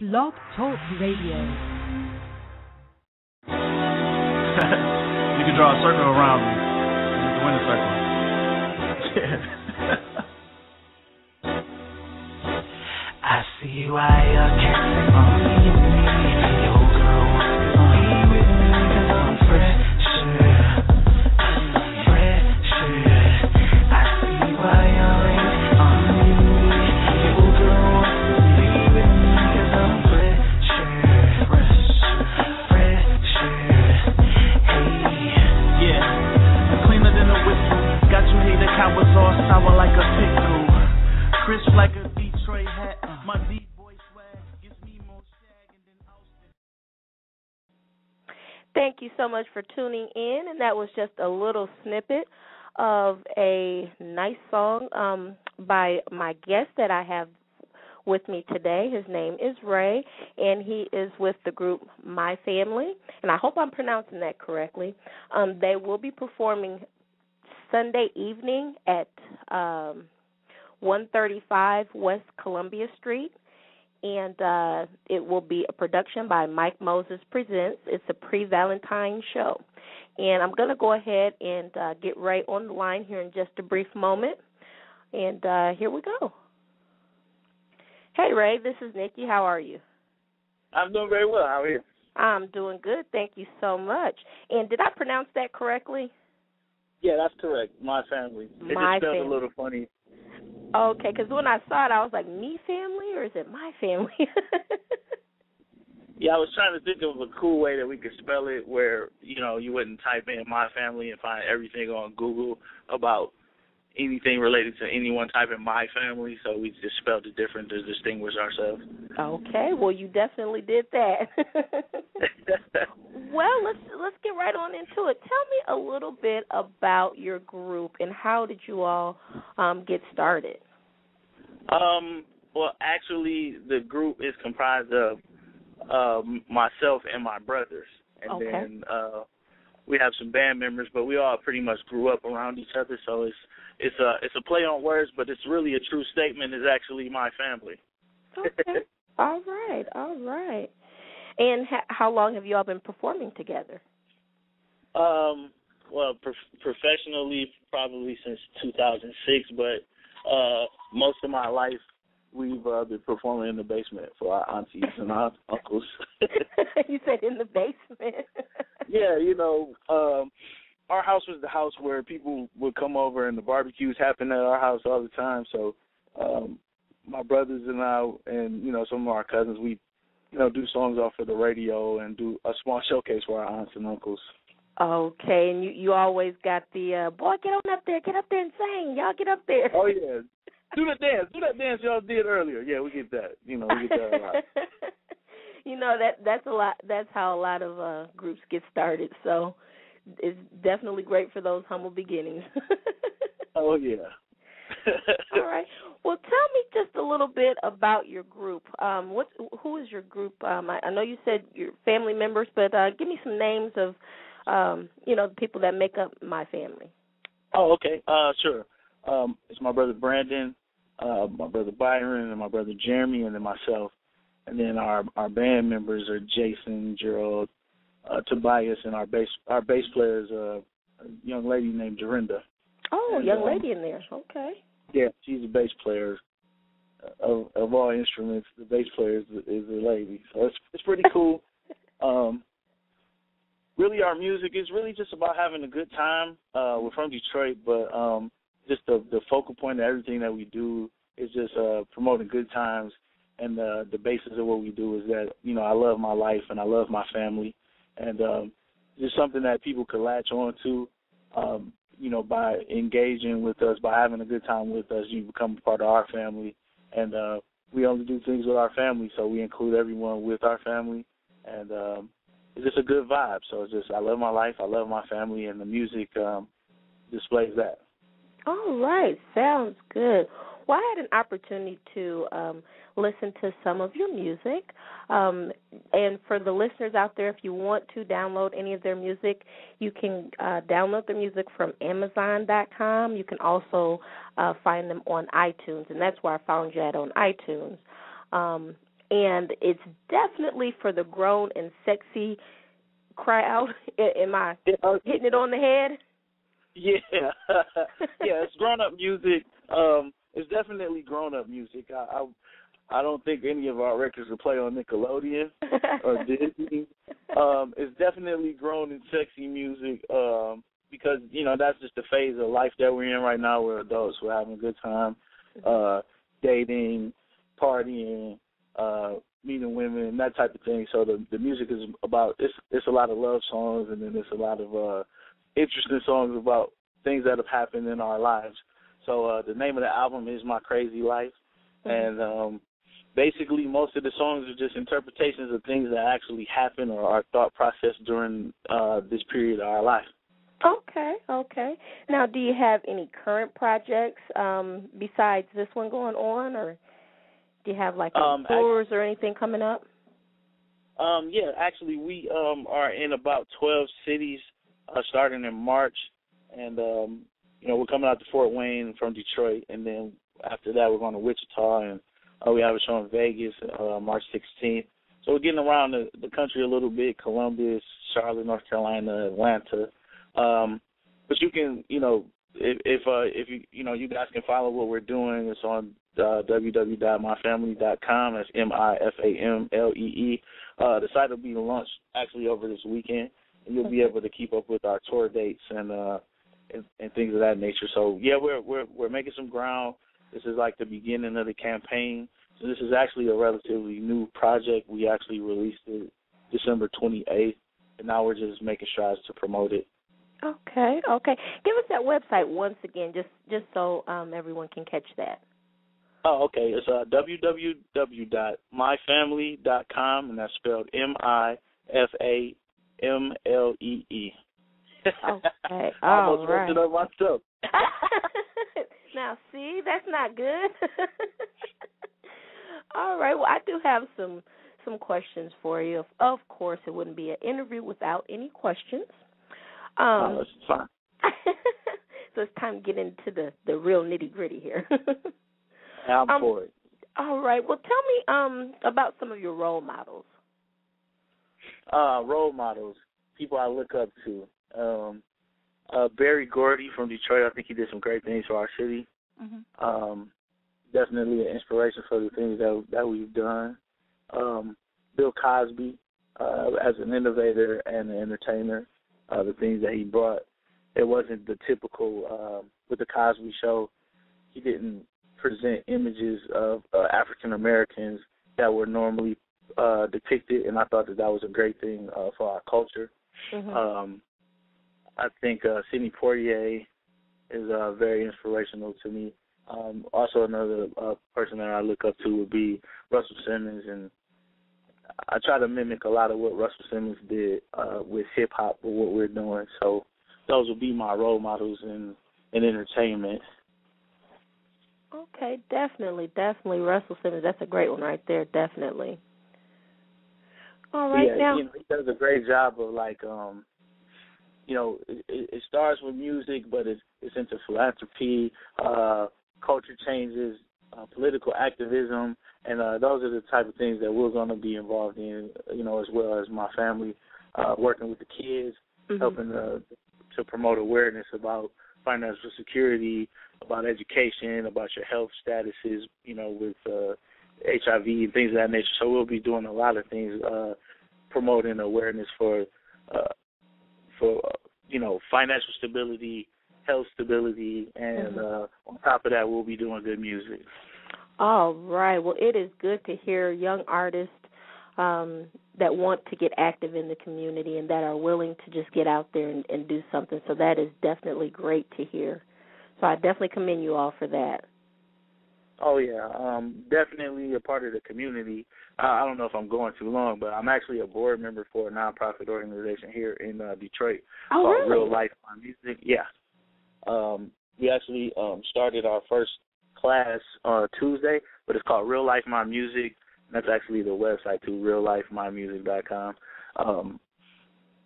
Blog Talk Radio. You can draw a circle around me. You can win the circle. I see why you're casting on me. Your girl wants to be with me 'cause I'm fresher. I see why you're waiting on me. Your girl wants to be with me 'cause I'm fresher. Hey. Yeah, cleaner than a whistle. Got you hater cowards all sour like a pickle. Crisp like a Detroit hat. My D-boy swag gives me more shag and then Austin. Thank you so much for tuning in, and that was just a little snippet of a nice song by my guest that I have with me today. His name is Ray, and he is with the group MiFamLee, and I hope I'm pronouncing that correctly. They will be performing Sunday evening at 135 West Columbia Street, and it will be a production by Mike Moses Presents. It's a pre-Valentine show. And I'm going to go ahead and get Ray on the line here in just a brief moment. And here we go. Hey, Ray, this is Nikki. How are you? I'm doing very well. How are you? I'm doing good. Thank you so much. And did I pronounce that correctly? Yeah, that's correct. MiFamLee. It just spelled a little funny. Okay, because when I saw it, I was like, MiFamLee, or is it My Family? Yeah, I was trying to think of a cool way that we could spell it where, you wouldn't type in MiFamLee and find everything on Google about anything related to anyone typing MiFamLee, so we just spelled it different to distinguish ourselves. Okay, well, you definitely did that. Well, let's get right on into it. Tell me a little bit about your group and how did you all get started? Well, actually, the group is comprised of myself and my brothers, and then we have some band members, but we all pretty much grew up around each other, so it's a play on words, but it's really a true statement. It's actually my family. Okay. All right. And how long have you all been performing together? Well, professionally, probably since 2006, but most of my life we've been performing in the basement for our aunties and our uncles. You said in the basement. Yeah, our house was the house where people would come over and the barbecues happened at our house all the time. So my brothers and I and, some of our cousins, we, do songs off of the radio and do a small showcase for our aunts and uncles. Okay, and you always got the, boy, get up there and sing. Y'all get up there. Oh, yeah. Do that dance y'all did earlier. Yeah, we get that. We get that a lot. That's a lot. That's how a lot of groups get started. So it's definitely great for those humble beginnings. Oh, yeah. All right. Well, tell me just a little bit about your group. Who is your group? I know you said your family members, but give me some names of, the people that make up MiFamLee. Oh, okay. Sure. It's my brother Brandon, my brother Byron, and my brother Jeremy, and then myself. And then our band members are Jason, Gerald, Tobias, and our bass player is a young lady named Dorinda. Oh, and, young lady in there. Okay. Yeah, she's a bass player. Of all instruments, the bass player is a lady. So it's pretty cool. Really, our music is really just about having a good time. We're from Detroit, but just the focal point of everything that we do is just promoting good times. And the basis of what we do is that, I love my life and I love my family. And just something that people could latch on to, by engaging with us, by having a good time with us, you become a part of our family. And we only do things with our family, so we include everyone with our family. And it's just a good vibe. So it's just I love my life, I love my family, and the music displays that. All right. Sounds good. Well, I had an opportunity to listen to some of your music. And for the listeners out there, if you want to download any of their music, you can download the music from Amazon.com. You can also find them on iTunes, and that's where I found you at, on iTunes. and it's definitely for the grown and sexy crowd. Am I hitting it on the head? Yeah. Yeah, it's grown-up music. It's definitely grown-up music. I don't think any of our records will play on Nickelodeon or Disney. It's definitely grown and sexy music because, that's just the phase of life that we're in right now. We're adults. We're having a good time, dating, partying, meeting women, that type of thing. So the music is about, it's a lot of love songs, and then there's a lot of interesting songs about things that have happened in our lives. So the name of the album is My Crazy Life, and basically most of the songs are just interpretations of things that actually happen or our thought process during this period of our life. Okay. Now, do you have any current projects besides this one going on, or do you have like tours or anything coming up? Yeah, actually we are in about 12 cities starting in March, and we're coming out to Fort Wayne from Detroit, and then after that we're going to Wichita, and we have a show in Vegas March 16th. So we're getting around the country a little bit: Columbus, Charlotte, North Carolina, Atlanta. But you can, if you guys can follow what we're doing. It's on www.MiFamLee.com. That's MiFamlee. The site will be launched actually over this weekend, and you'll be able to keep up with our tour dates and things of that nature. So yeah, we're making some ground. This is like the beginning of the campaign. So this is actually a relatively new project. We actually released it December 28th, and now we're just making strides to promote it. Okay. Give us that website once again, just so everyone can catch that. Oh, okay. It's www.MiFamlee.com, and that's spelled MiFamlee. Okay. I almost messed it up myself. Now, see, that's not good. All right. Well, I do have some questions for you. Of course, it wouldn't be an interview without any questions. That's fine. So it's time to get into the real nitty-gritty here. I'm for it. All right. Well, tell me about some of your role models. Role models, people I look up to. Barry Gordy from Detroit. I think he did some great things for our city. Definitely an inspiration for the things that we've done. Bill Cosby, as an innovator and an entertainer, the things that he brought, it wasn't the typical, with the Cosby Show, he didn't present images of African Americans that were normally depicted, and I thought that was a great thing for our culture. I think Sidney Poitier is very inspirational to me. Also, another person that I look up to would be Russell Simmons, and I try to mimic a lot of what Russell Simmons did with hip-hop, with what we're doing. So those would be my role models in entertainment. Okay, definitely. Russell Simmons, that's a great one right there, definitely. All right, now. He does a great job of, it starts with music, but it's into philanthropy, culture changes, political activism, and those are the type of things that we're going to be involved in, as well as my family, working with the kids, helping to promote awareness about financial security, about education, about your health statuses, with HIV and things of that nature. So we'll be doing a lot of things, promoting awareness for financial stability, health stability, and on top of that, we'll be doing good music. All right. Well, it is good to hear young artists that want to get active in the community and that are willing to just get out there and do something. So that is definitely great to hear. So I definitely commend you all for that. Oh, yeah. Definitely a part of the community. I don't know if I'm going too long, but I'm actually a board member for a nonprofit organization here in Detroit called Real Life My Music. Yeah. We actually started our first class on Tuesday, but it's called Real Life My Music. And that's actually the website, too, reallifemymusic.com.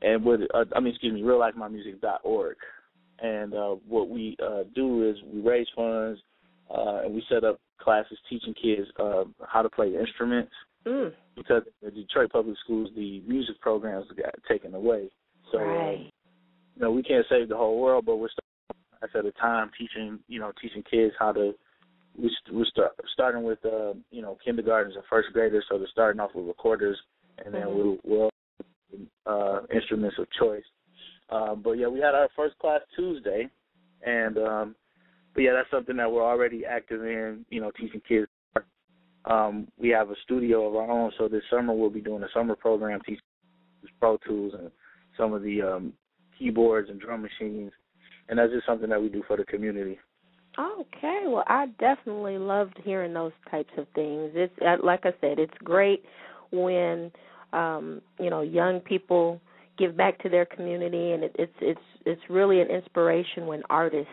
reallifemymusic.org. And what we do is we raise funds, and we set up classes teaching kids how to play instruments because the Detroit Public Schools, the music programs got taken away. So, right. We can't save the whole world, but we're at a time teaching kids how to. We're starting with kindergartens and first graders, so they're starting off with recorders, and then we'll instruments of choice. But yeah, we had our first class Tuesday, and but yeah, that's something that we're already active in. Teaching kids. We have a studio of our own, so this summer we'll be doing a summer program teaching Pro Tools and some of the keyboards and drum machines, and that's just something that we do for the community. Okay, well, I definitely loved hearing those types of things. It's like I said, it's great when young people give back to their community, and it's really an inspiration when artists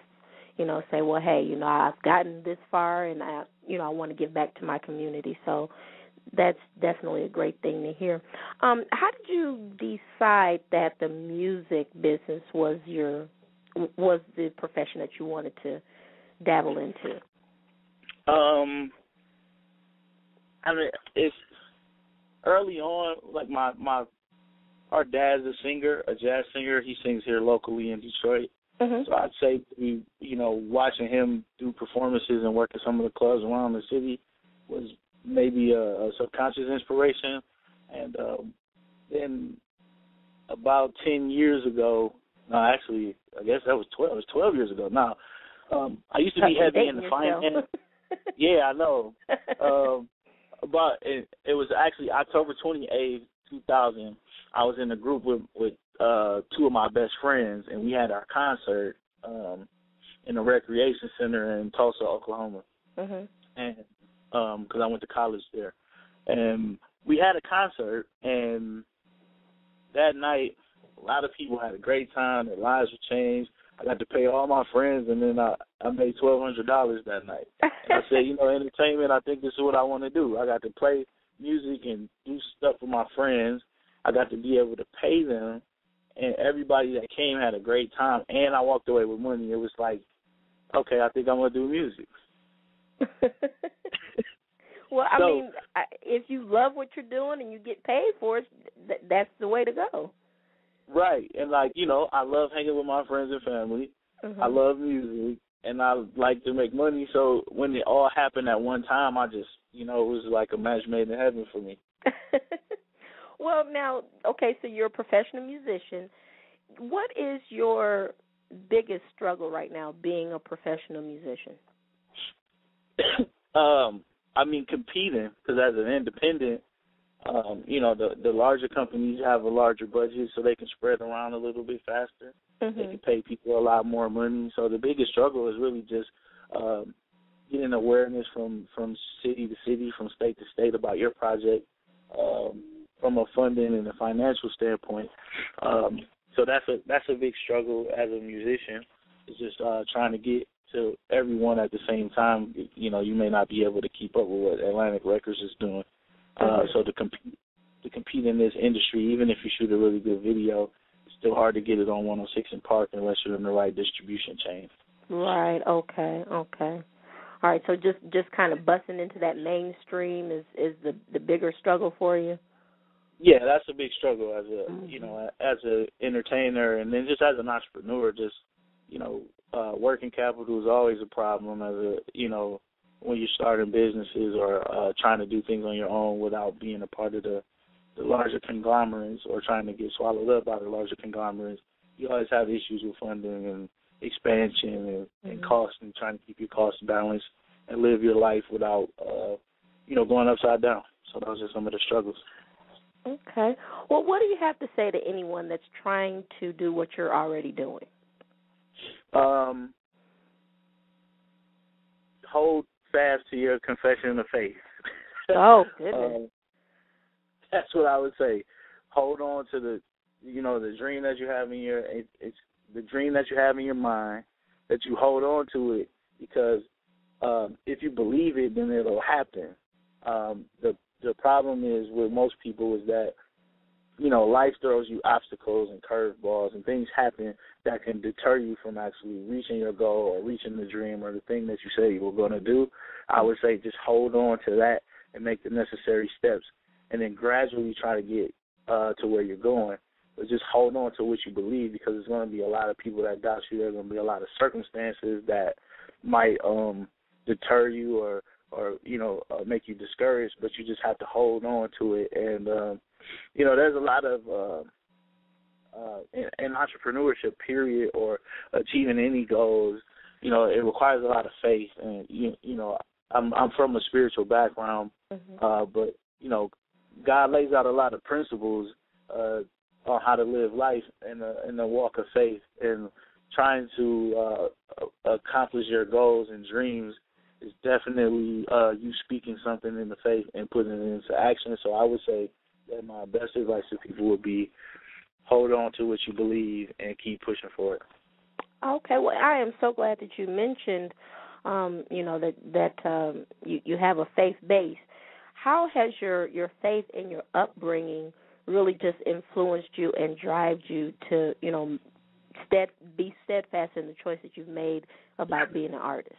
say, well, hey, I've gotten this far, and I want to give back to my community. So that's definitely a great thing to hear. How did you decide that the music business was the profession that you wanted to dabble into? It's early on, like our dad's a singer, a jazz singer. He sings here locally in Detroit. So I'd say, watching him do performances and work at some of the clubs around the city was maybe a subconscious inspiration. And then about 10 years ago, I guess that was 12. It was 12 years ago now. I used to be heavy in the finance. Yeah, I know. But it was actually October 28th, 2000. I was in a group with two of my best friends, and we had our concert in a recreation center in Tulsa, Oklahoma. And because I went to college there. And we had a concert, and that night, a lot of people had a great time. Their lives were changed. I got to pay all my friends, and then I made $1,200 that night. And I said, entertainment, I think this is what I want to do. I got to play music and do stuff with my friends. I got to be able to pay them, and everybody that came had a great time, and I walked away with money. It was like, okay, I think I'm going to do music. Well, I mean, if you love what you're doing and you get paid for it, that's the way to go. Right. And, I love hanging with my friends and family. I love music, and I like to make money. So when it all happened at one time, I just, it was like a match made in heaven for me. Well, now, okay, so you're a professional musician. What is your biggest struggle right now being a professional musician? Competing, because as an independent, the larger companies have a larger budget, so they can spread around a little bit faster. They can pay people a lot more money. So the biggest struggle is really just getting awareness from city to city, from state to state about your project, from a funding and a financial standpoint. So that's a big struggle as a musician. It's just trying to get to everyone at the same time. You may not be able to keep up with what Atlantic Records is doing. So to compete in this industry, even if you shoot a really good video, it's still hard to get it on 106 and Park unless you're in the right distribution chain. Right. Okay. All right. So just kind of busting into that mainstream is the bigger struggle for you. Yeah, that's a big struggle as a as an entertainer, and then just as an entrepreneur. Just working capital is always a problem as when you're starting businesses or trying to do things on your own without being a part of the larger conglomerates or trying to get swallowed up by the larger conglomerates. You always have issues with funding and expansion and cost, and trying to keep your costs balanced and live your life without going upside down. So those are some of the struggles. Okay. Well, what do you have to say to anyone that's trying to do what you're already doing? Hold fast to your confession of faith. Oh, goodness. That's what I would say. Hold on to the dream that you have in it's the dream that you have in your mind, that you hold on to it, because if you believe it, then it'll happen. The problem is with most people is that, life throws you obstacles and curveballs, and things happen that can deter you from actually reaching your goal or reaching the dream or the thing that you say you were going to do. I would say just hold on to that and make the necessary steps. and then gradually try to get to where you're going. But just hold on to what you believe, because there's going to be a lot of people that doubt you. There's going to be a lot of circumstances that might deter you or make you discouraged, but you just have to hold on to it. And, there's a lot of, in entrepreneurship, period, or achieving any goals, it requires a lot of faith. And, I'm from a spiritual background, but, God lays out a lot of principles on how to live life in the walk of faith, and trying to accomplish your goals and dreams is definitely you speaking something in the faith and putting it into action. So I would say that my best advice to people would be hold on to what you believe and keep pushing for it. Okay, well, I am so glad that you mentioned, that you have a faith base. How has your faith and your upbringing really just influenced you and drive you to, be steadfast in the choice that you've made about being an artist?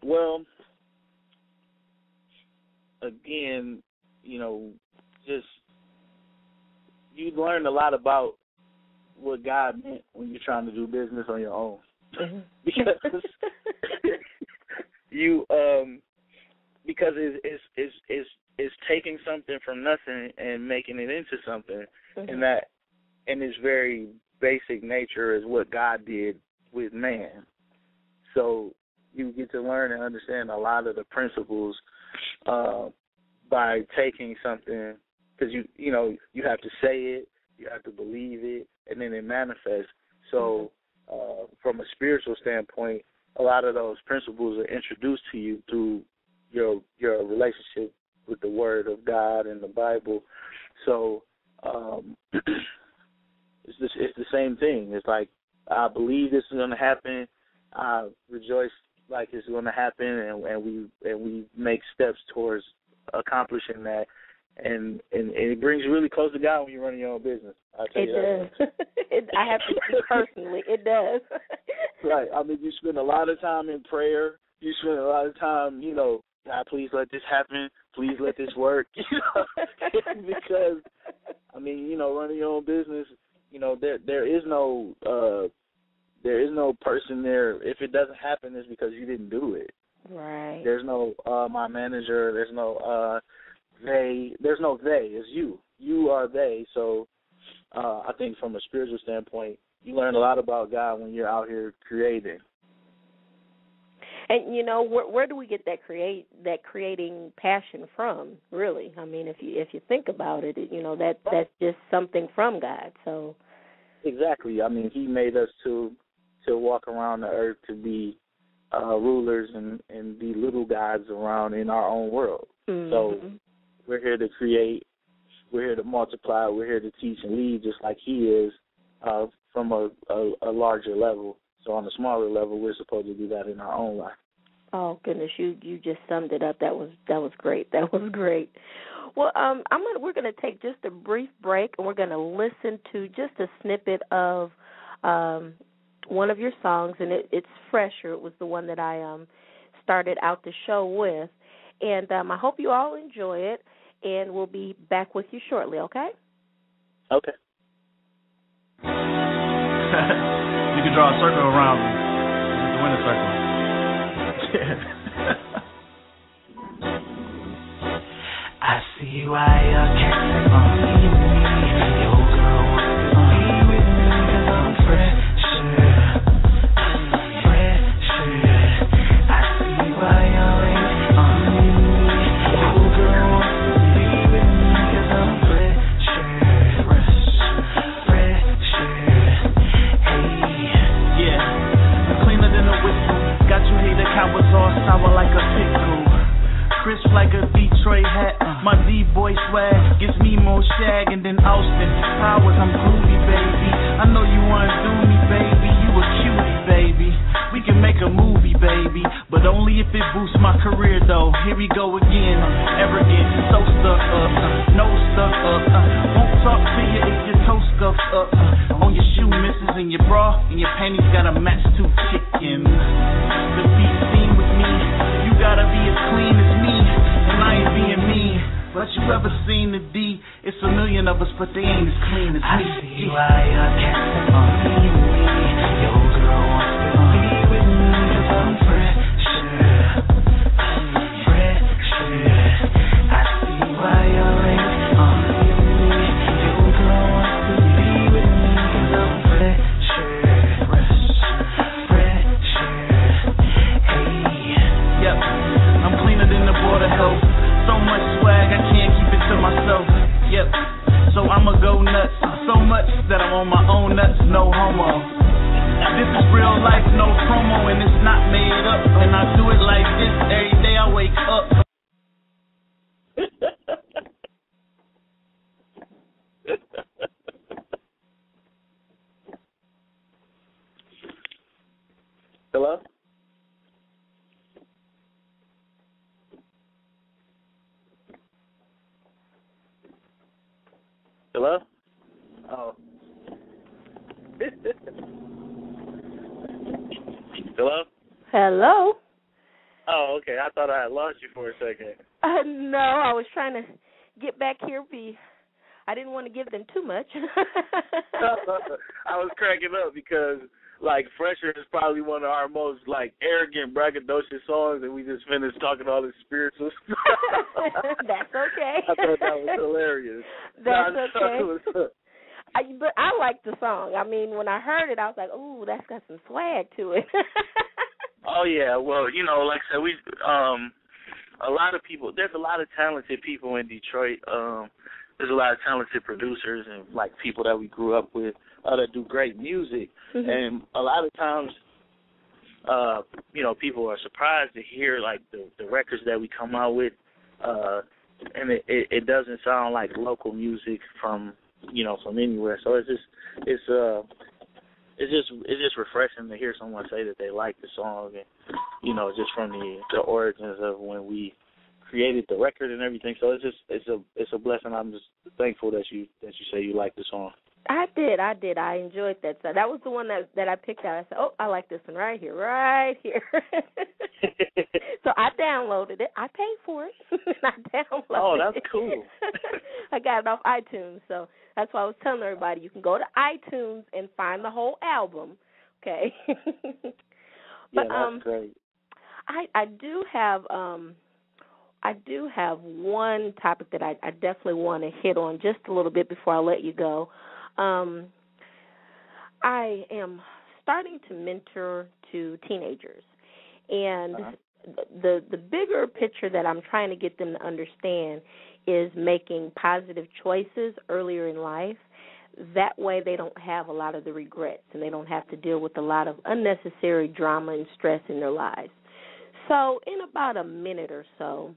Well, again, just you learn a lot about what God meant when you're trying to do business on your own. Mm-hmm. because it's taking something from nothing and making it into something, mm-hmm. and its very basic nature is what God did with man. So you get to learn and understand a lot of the principles by taking something, because you have to say it, you have to believe it, and then it manifests. So from a spiritual standpoint, a lot of those principles are introduced to you through your relationship with the Word of God and the Bible. So it's the same thing. It's like, I believe this is going to happen. I rejoice like it's going to happen, and we make steps towards accomplishing that. And it brings you really close to God when you're running your own business. It does. I have to speak personally. It does. Right. I mean, you spend a lot of time in prayer. You spend a lot of time, God, please let this happen. Please let this work. Because, running your own business, there is no person there. If it doesn't happen, it's because you didn't do it. Right. There's no my manager. There's no they. There's no they. It's you. You are they. So I think from a spiritual standpoint, you learn a lot about God when you're out here creating. And where do we get that creating passion from? Really, I mean, if you think about it, that's just something from God. So exactly. I mean, He made us to walk around the earth, to be rulers and be little gods around in our own world. Mm-hmm. So we're here to create. We're here to multiply. We're here to teach and lead, just like He is, from a larger level. So on a smaller level, we're supposed to do that in our own life. Oh goodness, you just summed it up. That was great. That was great. Well, we're going to take just a brief break, and we're going to listen to just a snippet of one of your songs, and it's fresher. It was the one that I started out the show with, and I hope you all enjoy it. And we'll be back with you shortly. Okay? Okay. You can draw a circle around me. You can win a circle. I see why you can't only me. Your girl wants to be with me 'cause I'm fresher. I see why you ain't only me. Your girl wants to be with me 'cause I'm fresher. Got you hater cowards all sour like a pickle. Crisp like a Detroit hat. My D-boy swag gives me more shagging than Austin Powers. I'm groovy, baby. I know you wanna do me, baby. You a cutie, baby. We can make a movie, baby, but only if it boosts my career, though. Here we go again, arrogant, so stuck up, no stuck up. Won't talk to you if your toe scuffed up. On your shoe misses and your bra and your panties gotta match two chickens. To be seen with me, you gotta be as clean as me, and I ain't being mean. you ever seen the D? It's a million of us, but they ain't as clean as me. I see why you're casting on me. Your girl wants to be with me 'cause I'm fresher. I see why you're waiting on me. Your girl wants to be with me 'cause I'm fresher. Hey. Yep, I'm cleaner than the Board of Health. So much swag, I can't keep it to myself. Yep, so I'ma go nuts. So much that I'm on my own nuts, no homo. This is real life, no promo, and it's not made up. And I do it like this every day I wake up. Hello? Hello? Oh. Hello? Hello? Oh, okay. I thought I had lost you for a second. No, I was trying to get back here. I didn't want to give them too much. I was cracking up because, like, Fresher is probably one of our most, like, arrogant, braggadocious songs, and we just finished talking all this spiritual stuff. That's okay. I thought that was hilarious. That's okay. But I like the song. I mean, when I heard it, I was like, ooh, that's got some swag to it. Oh, yeah. Well, you know, like I said, a lot of people, there's a lot of talented people in Detroit. There's a lot of talented producers and, like, people that we grew up with that do great music. Mm-hmm. And a lot of times, you know, people are surprised to hear, like, the records that we come out with. And it doesn't sound like local music from, you know, from anywhere. So it's just refreshing to hear someone say that they like the song, and, you know, just from the origins of when we created the record and everything. So it's a blessing. I'm just thankful that you say you like the song. I did. I enjoyed that. So that was the one that I picked out. I said, oh, I like this one right here. So I downloaded it. I paid for it. I downloaded it. Oh, that's cool. I got it off iTunes. So that's why I was telling everybody, you can go to iTunes and find the whole album. Okay. But, yeah, that's great. I do have one topic that I definitely want to hit on just a little bit before I let you go. I am starting to mentor to teenagers, and the bigger picture that I'm trying to get them to understand is making positive choices earlier in life. That way they don't have a lot of the regrets, and they don't have to deal with a lot of unnecessary drama and stress in their lives. So in about a minute or so,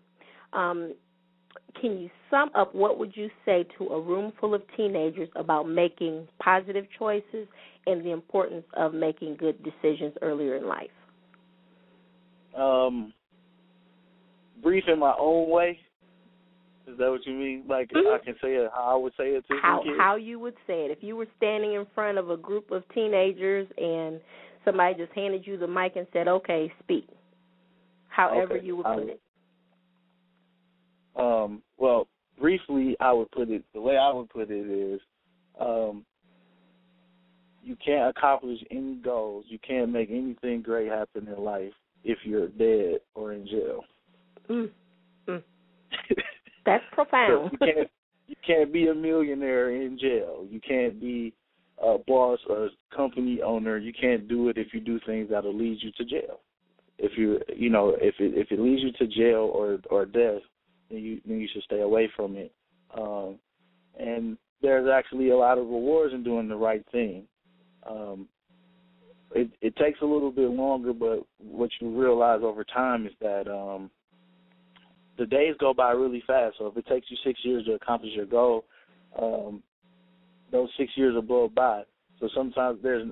can you sum up what would you say to a room full of teenagers about making positive choices and the importance of making good decisions earlier in life? Brief in my own way. Is that what you mean? Like, I can say it how I would say it to the kids? How you would say it. If you were standing in front of a group of teenagers and somebody just handed you the mic and said, okay, speak. However you would put it. Well, briefly, I would put it, the way I would put it is, you can't accomplish any goals, you can't make anything great happen in life if you're dead or in jail. That's profound. So you can't be a millionaire in jail. You can't be a boss or a company owner. You can't do it if you do things that'll lead you to jail. If it leads you to jail or death, then you should stay away from it. And there's actually a lot of rewards in doing the right thing. It takes a little bit longer, but what you realize over time is that the days go by really fast. So if it takes you 6 years to accomplish your goal, those 6 years will blow by. So sometimes there's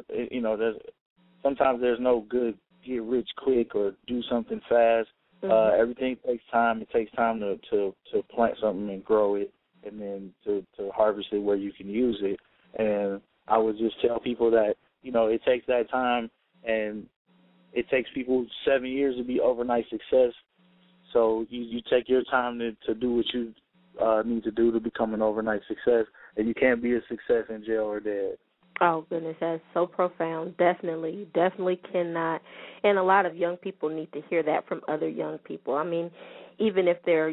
no good get rich quick or do something fast. Everything takes time. It takes time to plant something and grow it, and then to harvest it where you can use it. And I would just tell people that, it takes that time, and it takes people 7 years to be overnight success. So you take your time to do what you need to do to become an overnight success, and you can't be a success in jail or dead. Oh, goodness, that's so profound. Definitely cannot. And a lot of young people need to hear that from other young people. I mean, even if they're,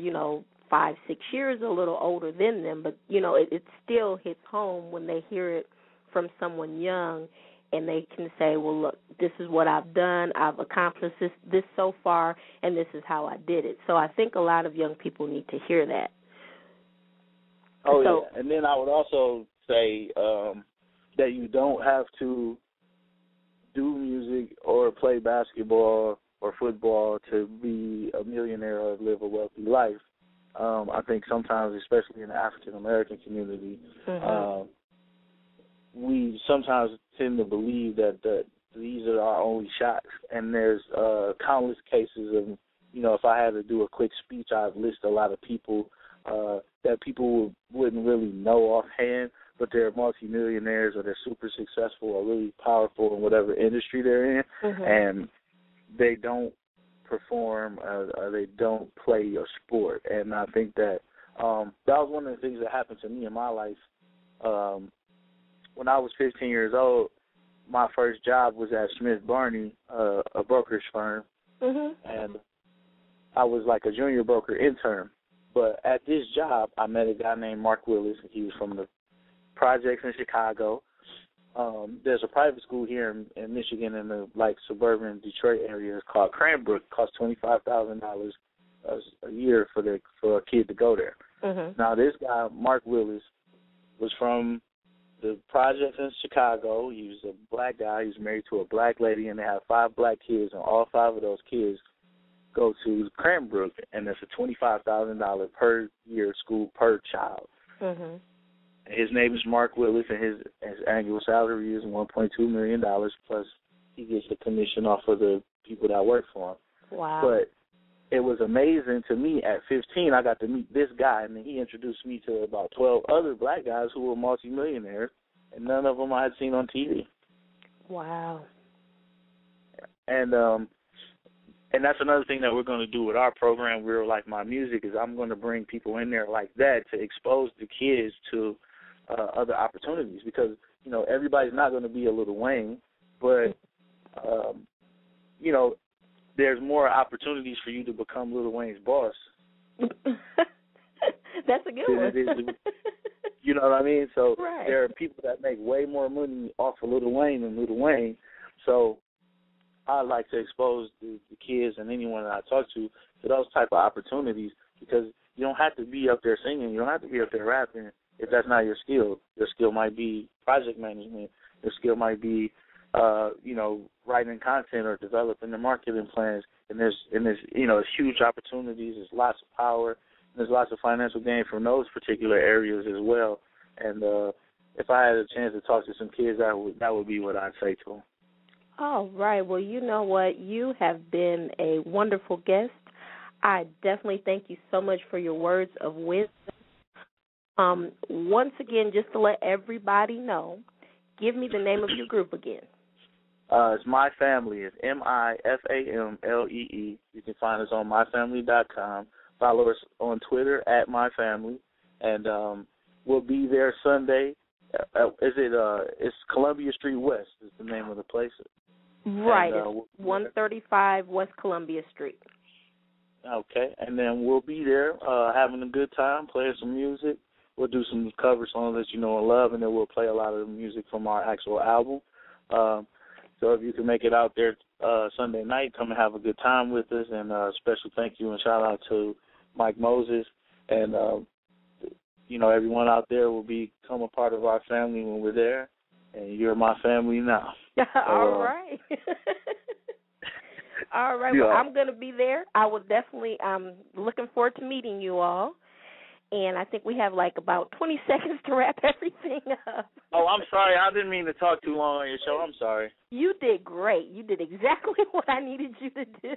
5, 6 years a little older than them, but, it still hits home when they hear it from someone young, and they can say, well, look, this is what I've done. I've accomplished this so far, and this is how I did it. So I think a lot of young people need to hear that. Oh, yeah. And then I would also say that you don't have to do music or play basketball or football to be a millionaire or live a wealthy life. I think sometimes, especially in the African-American community, we sometimes tend to believe that these are our only shots. And there's countless cases of, if I had to do a quick speech, I'd list a lot of people that people wouldn't really know offhand, but they're multimillionaires or they're super successful or really powerful in whatever industry they're in, and they don't perform or they don't play a sport. And I think that that was one of the things that happened to me in my life. When I was 15 years old, my first job was at Smith Barney, a brokerage firm, and I was like a junior broker intern. But at this job, I met a guy named Mark Willis. He was from the projects in Chicago. There's a private school here in Michigan in the suburban Detroit area. It's called Cranbrook. It costs $25,000 a year for a kid to go there. Now this guy, Mark Willis, was from the projects in Chicago. He was a black guy. He was married to a black lady, and they have 5 black kids, and all 5 of those kids go to Cranbrook, and it's a $25,000 per year school per child. His name is Mark Willis, and his annual salary is $1.2 million, plus he gets the commission off of the people that work for him. Wow. But it was amazing to me. At 15, I got to meet this guy, and then he introduced me to about 12 other black guys who were multimillionaires, and none of them I had seen on TV. Wow. And that's another thing that we're going to do with our program, Real Like My Music, is I'm going to bring people in there like that to expose the kids to other opportunities, because, everybody's not going to be a Lil Wayne, but, there's more opportunities for you to become Lil Wayne's boss. That's a good one. You know what I mean? So right. There are people that make way more money off of Lil Wayne than Lil Wayne. So I like to expose the kids and anyone that I talk to those type of opportunities, because you don't have to be up there singing. You don't have to be up there rapping if that's not your skill. Your skill might be project management. Your skill might be, writing content or developing the marketing plans. And there's huge opportunities. There's lots of power. And there's lots of financial gain from those particular areas as well. And if I had a chance to talk to some kids, that would be what I'd say to them. All right. Well, you know what? You have been a wonderful guest. I definitely thank you so much for your words of wisdom. Once again, just to let everybody know, give me the name of your group again. It's MiFamLee. It's MiFamlee. You can find us on MiFamLee.com. Follow us on Twitter at MiFamLee. And we'll be there Sunday. It's Columbia Street West is the name of the place. Right, it's 135 West Columbia Street. Okay, and then we'll be there having a good time, playing some music. We'll do some cover songs that you know and love, and then we'll play a lot of the music from our actual album. So if you can make it out there Sunday night, come and have a good time with us. And special thank you and shout out to Mike Moses. And, everyone out there will become a part of our family when we're there. And you're my family now. All right. All right. Well, I'm going to be there. I will definitely, looking forward to meeting you all. And I think we have about 20 seconds to wrap everything up. Oh, I'm sorry. I didn't mean to talk too long on your show. I'm sorry. You did great. You did exactly what I needed you to do.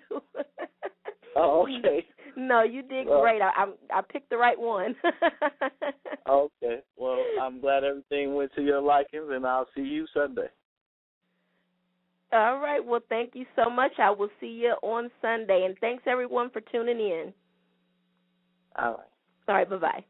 Oh, okay. No, you did great. I picked the right one. Okay. Well, I'm glad everything went to your likings, and I'll see you Sunday. All right. Well, thank you so much. I will see you on Sunday. And thanks, everyone, for tuning in. All right. All right. Bye-bye.